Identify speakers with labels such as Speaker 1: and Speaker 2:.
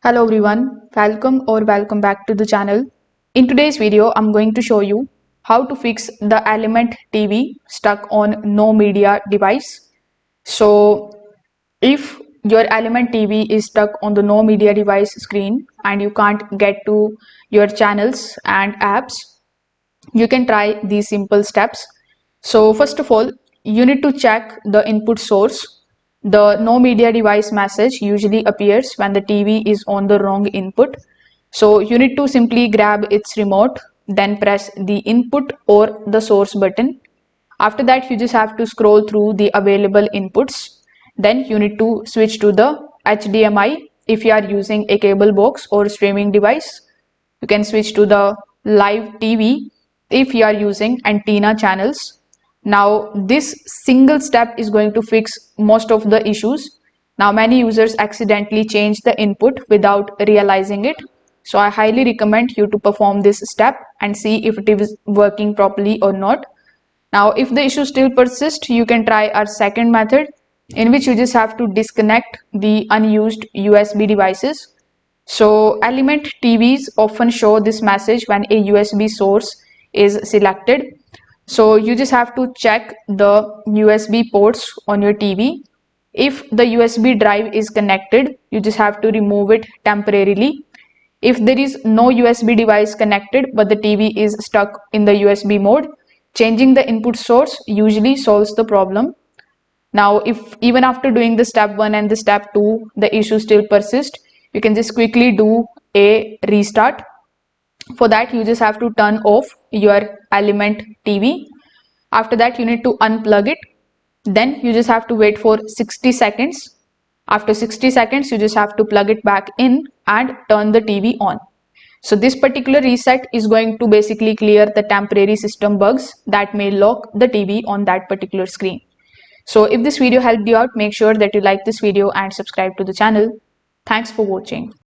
Speaker 1: Hello everyone, welcome back to the channel. In today's video, I'm going to show you how to fix the Element TV stuck on no media device. So if your Element TV is stuck on the no media device screen and you can't get to your channels and apps, you can try these simple steps. So first of all, you need to check the input source. The no media device message usually appears when the TV is on the wrong input. So you need to simply grab its remote, then press the input or the source button. After that, you just have to scroll through the available inputs. Then you need to switch to the HDMI if you are using a cable box or streaming device. You can switch to the live TV if you are using antenna channels. Now this single step is going to fix most of the issues. Now many users accidentally change the input without realizing it. So I highly recommend you to perform this step and see if it is working properly or not. Now if the issue still persists, you can try our second method, in which you just have to disconnect the unused USB devices. So Element TVs often show this message when a USB source is selected. So you just have to check the USB ports on your TV. If the USB drive is connected, you just have to remove it temporarily. If there is no USB device connected but the TV is stuck in the USB mode, changing the input source usually solves the problem. Now, if even after doing the step 1 and the step 2, the issue still persists, you can just quickly do a restart. For that, you just have to turn off your Element TV. After that, you need to unplug it. Then you just have to wait for 60 seconds. After 60 seconds, you just have to plug it back in and turn the TV on. So this particular reset is going to basically clear the temporary system bugs that may lock the TV on that particular screen. So if this video helped you out, make sure that you like this video and subscribe to the channel. Thanks for watching.